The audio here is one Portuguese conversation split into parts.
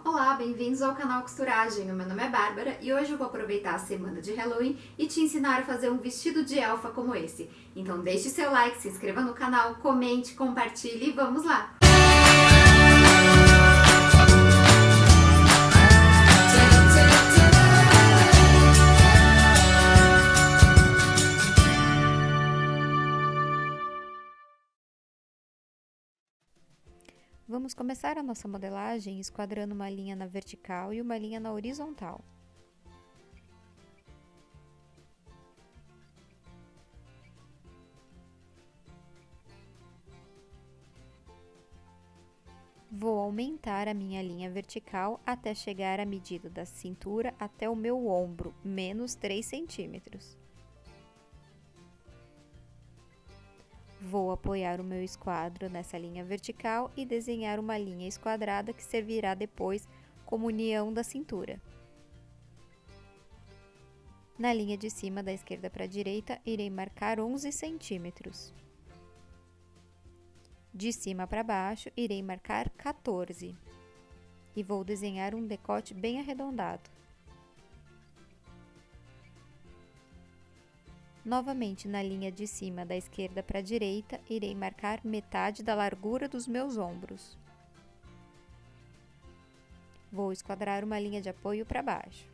Olá, bem-vindos ao canal Costuragem. O meu nome é Bárbara e hoje eu vou aproveitar a semana de Halloween e te ensinar a fazer um vestido de elfa como esse. Então deixe seu like, se inscreva no canal, comente, compartilhe e vamos lá! Vamos começar a nossa modelagem esquadrando uma linha na vertical e uma linha na horizontal. Vou aumentar a minha linha vertical até chegar à medida da cintura até o meu ombro, menos 3 centímetros. Vou apoiar o meu esquadro nessa linha vertical e desenhar uma linha esquadrada que servirá depois como união da cintura. Na linha de cima, da esquerda para a direita, irei marcar 11 centímetros. De cima para baixo, irei marcar 14. E vou desenhar um decote bem arredondado. Novamente, na linha de cima, da esquerda para a direita, irei marcar metade da largura dos meus ombros. Vou esquadrar uma linha de apoio para baixo.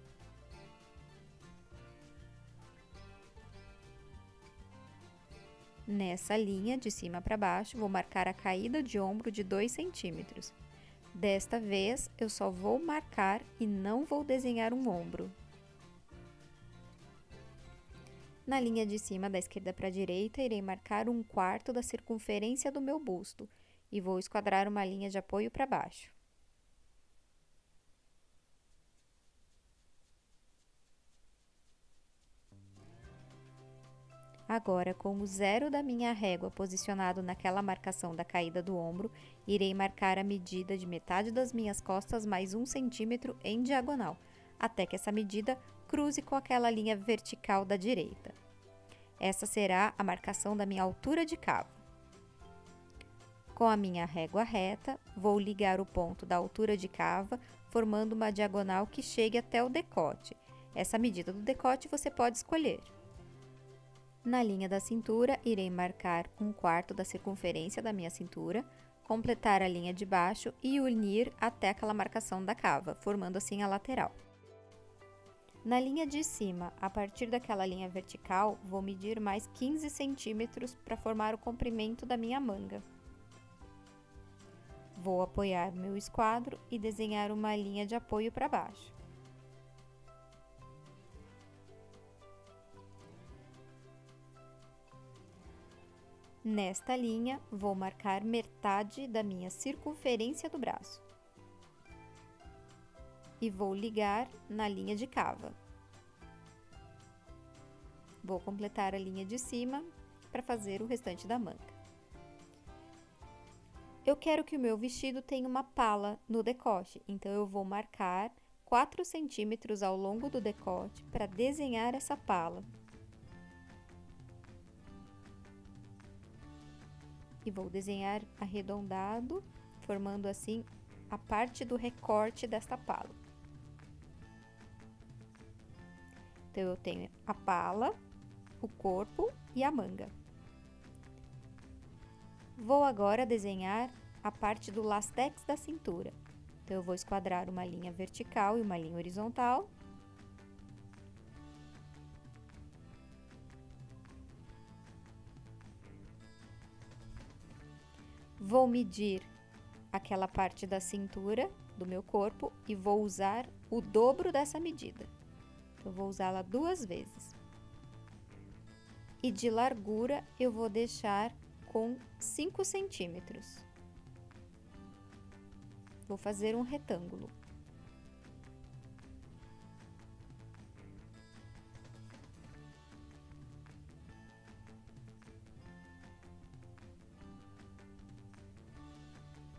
Nessa linha, de cima para baixo, vou marcar a caída de ombro de 2 centímetros. Desta vez, eu só vou marcar e não vou desenhar um ombro. Na linha de cima, da esquerda para a direita, irei marcar 1/4 da circunferência do meu busto e vou esquadrar uma linha de apoio para baixo. Agora, com o 0 da minha régua posicionado naquela marcação da caída do ombro, irei marcar a medida de metade das minhas costas mais 1 centímetro em diagonal, até que essa medida cruze com aquela linha vertical da direita. Essa será a marcação da minha altura de cavo. Com a minha régua reta, vou ligar o ponto da altura de cava, formando uma diagonal que chegue até o decote. Essa medida do decote você pode escolher. Na linha da cintura, irei marcar 1/4 da circunferência da minha cintura, completar a linha de baixo e unir até aquela marcação da cava, formando assim a lateral. Na linha de cima, a partir daquela linha vertical, vou medir mais 15 centímetros para formar o comprimento da minha manga. Vou apoiar meu esquadro e desenhar uma linha de apoio para baixo. Nesta linha, vou marcar metade da minha circunferência do braço. E vou ligar na linha de cava. Vou completar a linha de cima para fazer o restante da manga. Eu quero que o meu vestido tenha uma pala no decote, então eu vou marcar 4 centímetros ao longo do decote para desenhar essa pala. E vou desenhar arredondado, formando assim a parte do recorte desta pala. Então, eu tenho a pala, o corpo e a manga. Vou agora desenhar a parte do lastex da cintura. Então, eu vou esquadrar uma linha vertical e uma linha horizontal. Vou medir aquela parte da cintura do meu corpo e vou usar o dobro dessa medida. Então, eu vou usá-la 2 vezes. E de largura, eu vou deixar com 5 centímetros. Vou fazer um retângulo.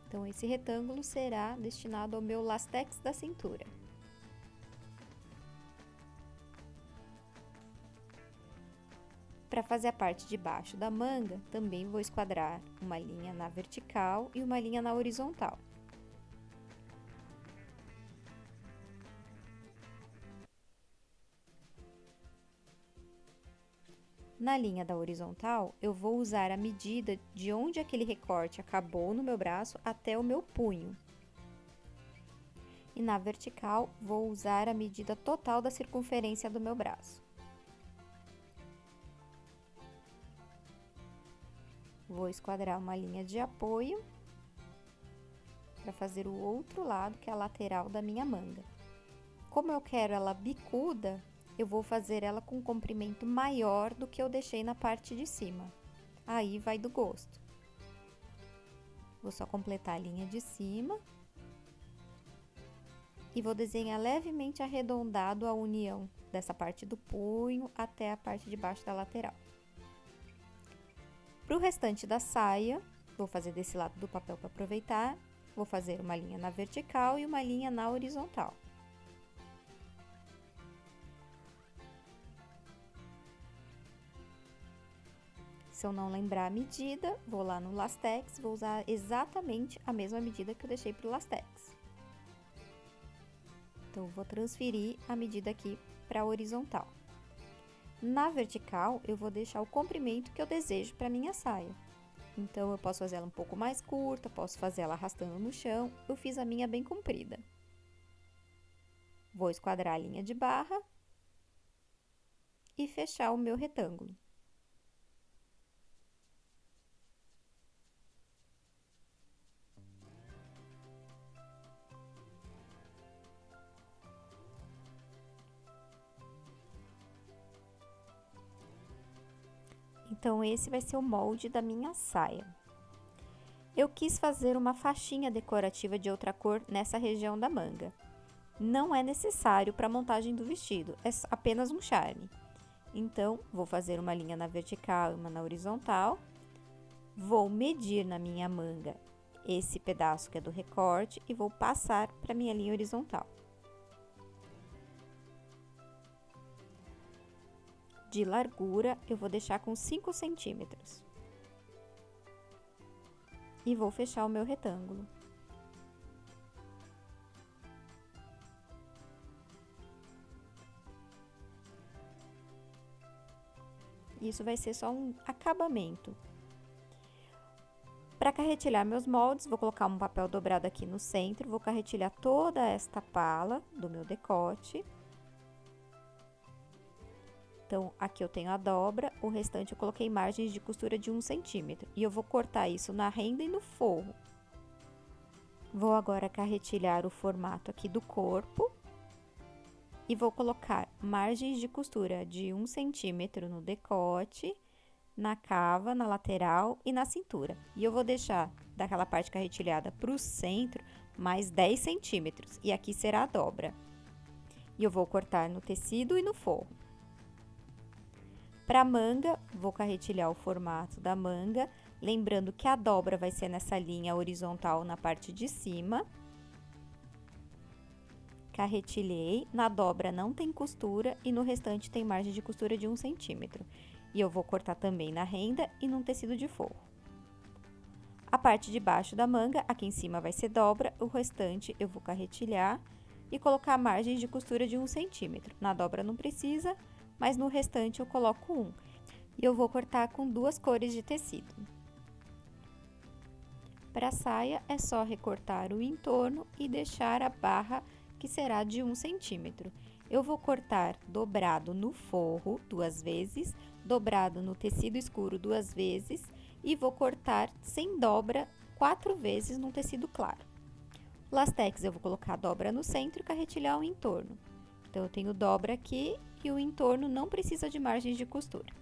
Então, esse retângulo será destinado ao meu lastex da cintura. Para fazer a parte de baixo da manga, também vou esquadrar uma linha na vertical e uma linha na horizontal. Na linha da horizontal, eu vou usar a medida de onde aquele recorte acabou no meu braço até o meu punho. E na vertical, vou usar a medida total da circunferência do meu braço. Vou esquadrar uma linha de apoio para fazer o outro lado, que é a lateral da minha manga. Como eu quero ela bicuda, eu vou fazer ela com um comprimento maior do que eu deixei na parte de cima. Aí vai do gosto. Vou só completar a linha de cima. E vou desenhar levemente arredondado a união dessa parte do punho até a parte de baixo da lateral. Para o restante da saia, vou fazer desse lado do papel para aproveitar. Vou fazer uma linha na vertical e uma linha na horizontal. Se eu não lembrar a medida, vou lá no Lastex, vou usar exatamente a mesma medida que eu deixei para o Lastex. Então, vou transferir a medida aqui para a horizontal. Na vertical, eu vou deixar o comprimento que eu desejo para minha saia. Então, eu posso fazer ela um pouco mais curta, posso fazer ela arrastando no chão. Eu fiz a minha bem comprida. Vou esquadrar a linha de barra e fechar o meu retângulo. Então, esse vai ser o molde da minha saia. Eu quis fazer uma faixinha decorativa de outra cor nessa região da manga. Não é necessário para a montagem do vestido, é apenas um charme. Então, vou fazer uma linha na vertical e uma na horizontal. Vou medir na minha manga esse pedaço que é do recorte e vou passar para a minha linha horizontal. De largura, eu vou deixar com 5 centímetros. E vou fechar o meu retângulo. Isso vai ser só um acabamento. Para carretilhar meus moldes, vou colocar um papel dobrado aqui no centro, vou carretilhar toda esta pala do meu decote. Então, aqui eu tenho a dobra, o restante eu coloquei margens de costura de 1 centímetro. E eu vou cortar isso na renda e no forro. Vou agora carretilhar o formato aqui do corpo. E vou colocar margens de costura de 1 centímetro no decote, na cava, na lateral e na cintura. E eu vou deixar daquela parte carretilhada para o centro mais 10 centímetros. E aqui será a dobra. E eu vou cortar no tecido e no forro. Para a manga, vou carretilhar o formato da manga, lembrando que a dobra vai ser nessa linha horizontal na parte de cima. Carretilhei, na dobra não tem costura e no restante tem margem de costura de 1 centímetro. E eu vou cortar também na renda e num tecido de forro. A parte de baixo da manga, aqui em cima vai ser dobra, o restante eu vou carretilhar e colocar margens de costura de 1 centímetro. Na dobra não precisa, mas no restante eu coloco 1. E eu vou cortar com 2 cores de tecido. Para a saia, é só recortar o entorno e deixar a barra, que será de 1 centímetro. Eu vou cortar dobrado no forro 2 vezes, dobrado no tecido escuro 2 vezes e vou cortar sem dobra 4 vezes no tecido claro. Lastex eu vou colocar a dobra no centro e carretilhar o entorno. Então, eu tenho dobra aqui e o entorno não precisa de margens de costura.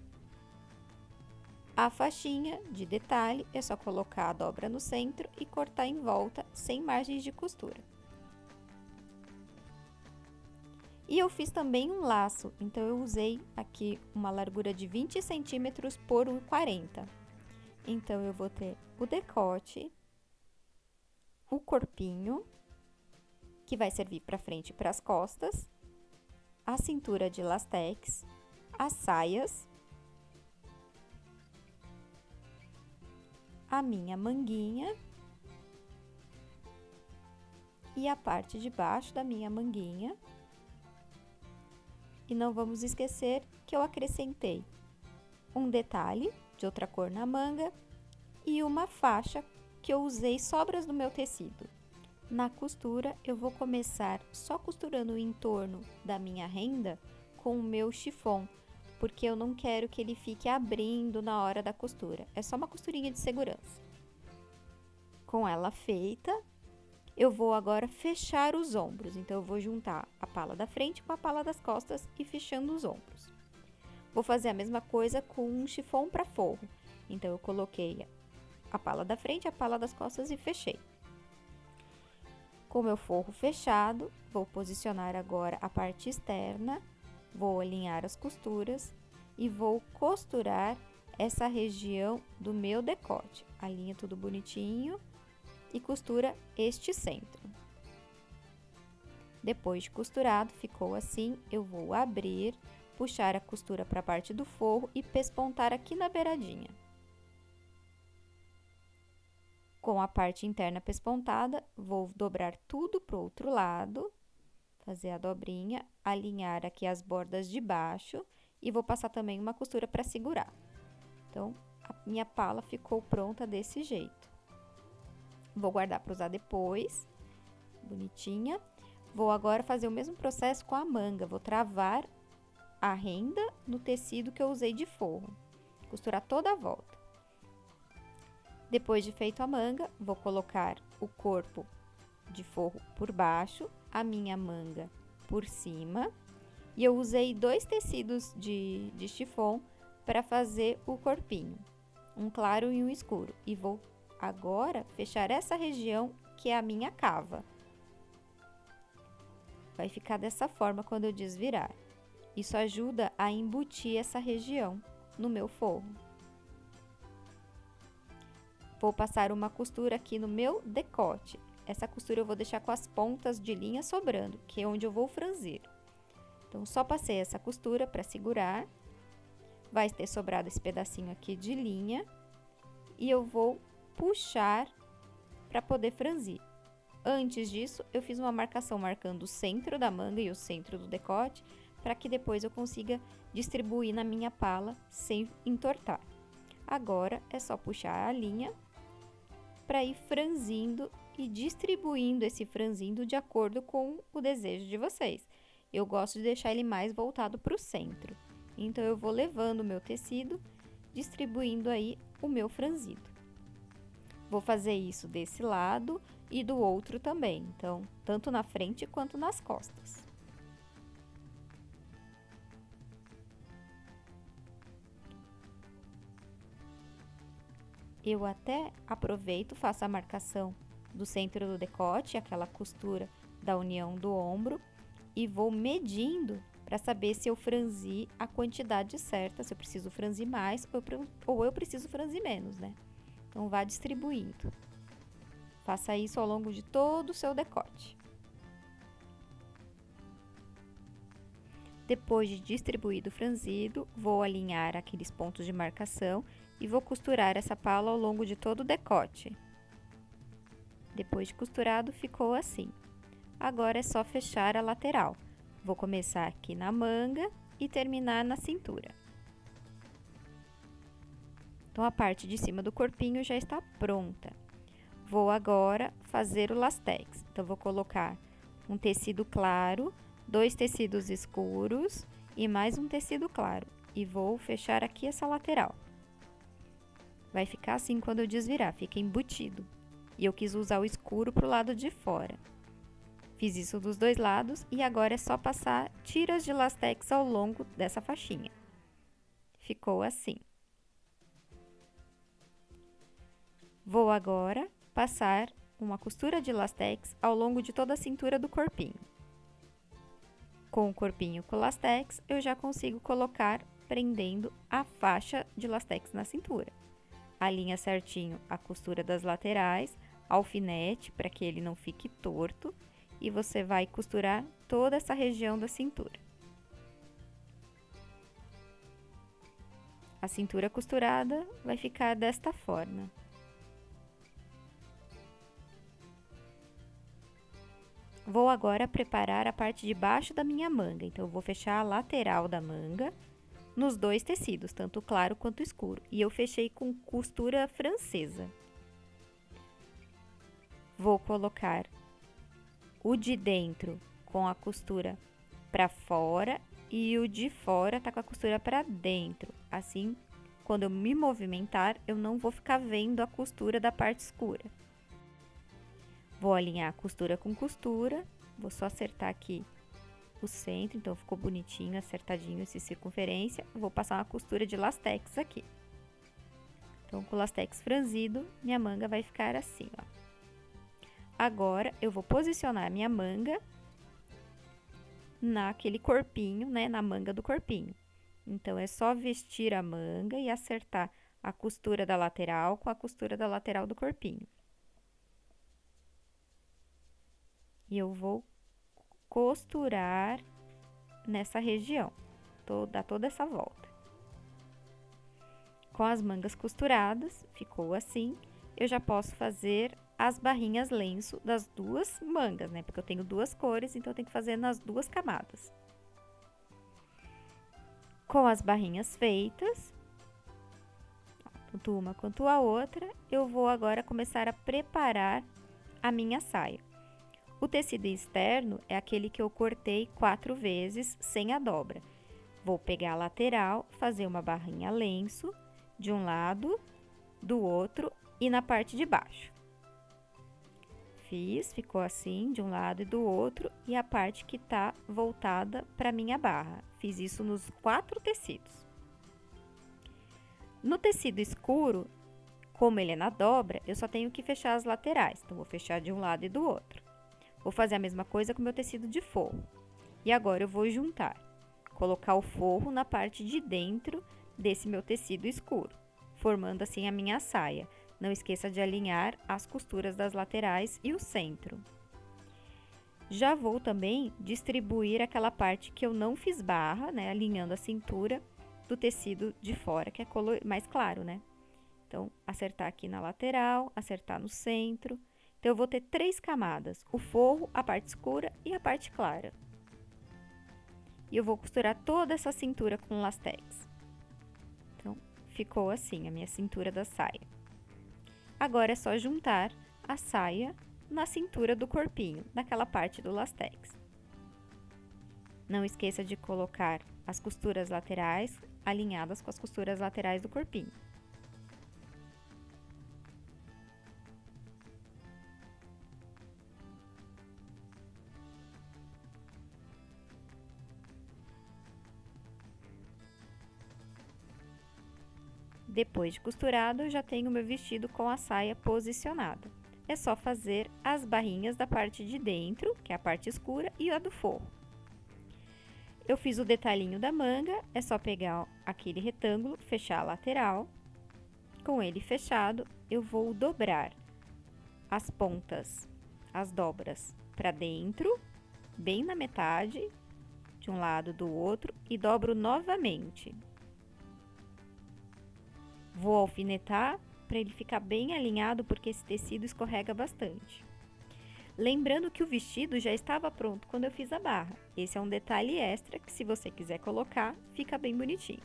A faixinha de detalhe é só colocar a dobra no centro e cortar em volta sem margens de costura. E eu fiz também um laço, então eu usei aqui uma largura de 20 centímetros por 40. Então, eu vou ter o decote, o corpinho, que vai servir para frente e para as costas, a cintura de lastex, as saias, a minha manguinha e a parte de baixo da minha manguinha. E não vamos esquecer que eu acrescentei um detalhe de outra cor na manga e uma faixa que eu usei sobras do meu tecido. Na costura, eu vou começar só costurando o entorno da minha renda com o meu chifon, porque eu não quero que ele fique abrindo na hora da costura. É só uma costurinha de segurança. Com ela feita, eu vou agora fechar os ombros. Então, eu vou juntar a pala da frente com a pala das costas e fechando os ombros. Vou fazer a mesma coisa com um chifon para forro. Então, eu coloquei a pala da frente, a pala das costas e fechei. Com o meu forro fechado, vou posicionar agora a parte externa, vou alinhar as costuras e vou costurar essa região do meu decote. Alinha tudo bonitinho e costura este centro. Depois de costurado, ficou assim, eu vou abrir, puxar a costura para a parte do forro e pespontar aqui na beiradinha. Com a parte interna pespontada, vou dobrar tudo para o outro lado, fazer a dobrinha, alinhar aqui as bordas de baixo e vou passar também uma costura para segurar. Então, a minha pala ficou pronta desse jeito. Vou guardar para usar depois, bonitinha. Vou agora fazer o mesmo processo com a manga, vou travar a renda no tecido que eu usei de forro, costurar toda a volta. Depois de feito a manga, vou colocar o corpo de forro por baixo, a minha manga por cima. E eu usei 2 tecidos de chifon para fazer o corpinho, um claro e um escuro. E vou agora fechar essa região que é a minha cava. Vai ficar dessa forma quando eu desvirar. Isso ajuda a embutir essa região no meu forro. Vou passar uma costura aqui no meu decote. Essa costura eu vou deixar com as pontas de linha sobrando, que é onde eu vou franzir. Então, só passei essa costura para segurar. Vai ter sobrado esse pedacinho aqui de linha. E eu vou puxar para poder franzir. Antes disso, eu fiz uma marcação marcando o centro da manga e o centro do decote, para que depois eu consiga distribuir na minha pala sem entortar. Agora, é só puxar a linha para ir franzindo e distribuindo esse franzindo de acordo com o desejo de vocês. Eu gosto de deixar ele mais voltado para o centro. Então, eu vou levando o meu tecido, distribuindo aí o meu franzido. Vou fazer isso desse lado e do outro também. Então, tanto na frente quanto nas costas. Eu até aproveito, faço a marcação do centro do decote, aquela costura da união do ombro, e vou medindo para saber se eu franzi a quantidade certa, se eu preciso franzir mais ou eu preciso franzir menos, né? Então, vá distribuindo. Faça isso ao longo de todo o seu decote. Depois de distribuído o franzido, vou alinhar aqueles pontos de marcação e vou costurar essa pala ao longo de todo o decote. Depois de costurado, ficou assim. Agora é só fechar a lateral. Vou começar aqui na manga e terminar na cintura. Então, a parte de cima do corpinho já está pronta. Vou agora fazer o lastex. Então, vou colocar um tecido claro, 2 tecidos escuros e mais um tecido claro. E vou fechar aqui essa lateral. Vai ficar assim quando eu desvirar, fica embutido. E eu quis usar o escuro pro lado de fora. Fiz isso dos 2 lados e agora é só passar tiras de lastex ao longo dessa faixinha. Ficou assim. Vou agora passar uma costura de lastex ao longo de toda a cintura do corpinho. Com o corpinho com lastex, eu já consigo colocar prendendo a faixa de lastex na cintura. Alinha certinho a costura das laterais, alfinete para que ele não fique torto e você vai costurar toda essa região da cintura. A cintura costurada vai ficar desta forma. Vou agora preparar a parte de baixo da minha manga, então eu vou fechar a lateral da manga, nos dois tecidos, tanto claro quanto escuro. E eu fechei com costura francesa. Vou colocar o de dentro com a costura para fora e o de fora tá com a costura para dentro. Assim, quando eu me movimentar, eu não vou ficar vendo a costura da parte escura. Vou alinhar costura com costura, vou só acertar aqui o centro, então ficou bonitinho, acertadinho essa circunferência. Vou passar uma costura de lastex aqui. Então, com o lastex franzido, minha manga vai ficar assim, ó. Agora, eu vou posicionar minha manga naquele corpinho, né, na manga do corpinho. Então, é só vestir a manga e acertar a costura da lateral com a costura da lateral do corpinho. E eu vou costurar nessa região, dar toda essa volta. Com as mangas costuradas, ficou assim, eu já posso fazer as barrinhas lenço das duas mangas, né? Porque eu tenho duas cores, então eu tenho que fazer nas duas camadas. Com as barrinhas feitas, tanto uma quanto a outra, eu vou agora começar a preparar a minha saia. O tecido externo é aquele que eu cortei 4 vezes sem a dobra. Vou pegar a lateral, fazer uma barrinha lenço de um lado, do outro e na parte de baixo. Ficou assim de um lado e do outro e a parte que tá voltada para minha barra. Fiz isso nos 4 tecidos. No tecido escuro, como ele é na dobra, eu só tenho que fechar as laterais. Então, vou fechar de um lado e do outro. Vou fazer a mesma coisa com o meu tecido de forro. E agora eu vou juntar, colocar o forro na parte de dentro desse meu tecido escuro, formando assim a minha saia. Não esqueça de alinhar as costuras das laterais e o centro. Já vou também distribuir aquela parte que eu não fiz barra, né, alinhando a cintura do tecido de fora, que é mais claro, né? Então, acertar aqui na lateral, acertar no centro. Então, eu vou ter 3 camadas, o forro, a parte escura e a parte clara. E eu vou costurar toda essa cintura com lastex. Então, ficou assim a minha cintura da saia. Agora é só juntar a saia na cintura do corpinho, naquela parte do lastex. Não esqueça de colocar as costuras laterais alinhadas com as costuras laterais do corpinho. Depois de costurado, eu já tenho o meu vestido com a saia posicionada. É só fazer as barrinhas da parte de dentro, que é a parte escura, e a do forro. Eu fiz o detalhinho da manga, é só pegar aquele retângulo, fechar a lateral. Com ele fechado, eu vou dobrar as pontas, as dobras para dentro, bem na metade, de um lado do outro, e dobro novamente. Vou alfinetar para ele ficar bem alinhado, porque esse tecido escorrega bastante. Lembrando que o vestido já estava pronto quando eu fiz a barra. Esse é um detalhe extra que, se você quiser colocar, fica bem bonitinho.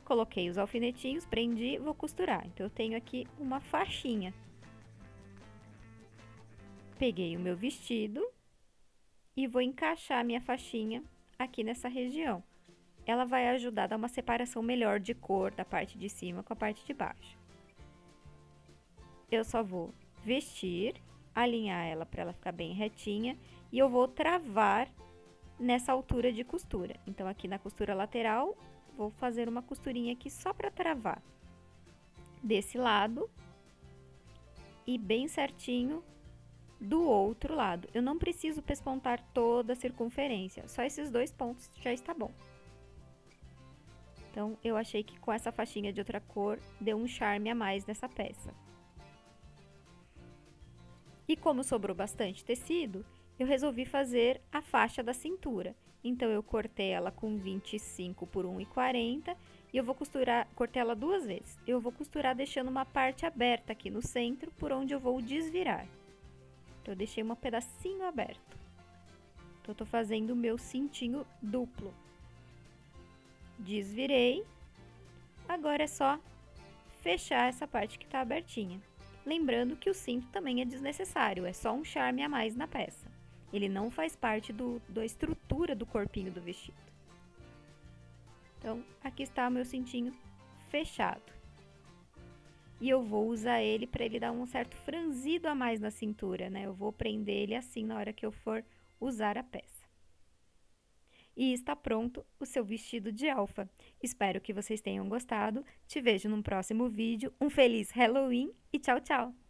Coloquei os alfinetinhos, prendi, vou costurar. Então, eu tenho aqui uma faixinha. Peguei o meu vestido e vou encaixar a minha faixinha aqui nessa região. Ela vai ajudar a dar uma separação melhor de cor da parte de cima com a parte de baixo. Eu só vou vestir, alinhar ela para ela ficar bem retinha e eu vou travar nessa altura de costura. Então, aqui na costura lateral, vou fazer uma costurinha aqui só para travar desse lado e bem certinho do outro lado. Eu não preciso pespontar toda a circunferência, só esses 2 pontos já está bom. Então, eu achei que com essa faixinha de outra cor, deu um charme a mais nessa peça. E como sobrou bastante tecido, eu resolvi fazer a faixa da cintura. Então, eu cortei ela com 25 por 1,40 e eu vou cortei ela 2 vezes. Eu vou costurar deixando uma parte aberta aqui no centro, por onde eu vou desvirar. Então, eu deixei um pedacinho aberto. Então, eu tô fazendo o meu cintinho duplo. Desvirei. Agora é só fechar essa parte que está abertinha. Lembrando que o cinto também é desnecessário, é só um charme a mais na peça. Ele não faz parte da estrutura do corpinho do vestido. Então, aqui está o meu cintinho fechado. E eu vou usar ele para ele dar um certo franzido a mais na cintura, né? Eu vou prender ele assim na hora que eu for usar a peça. E está pronto o seu vestido de alfa. Espero que vocês tenham gostado. Te vejo num próximo vídeo. Um feliz Halloween e tchau, tchau!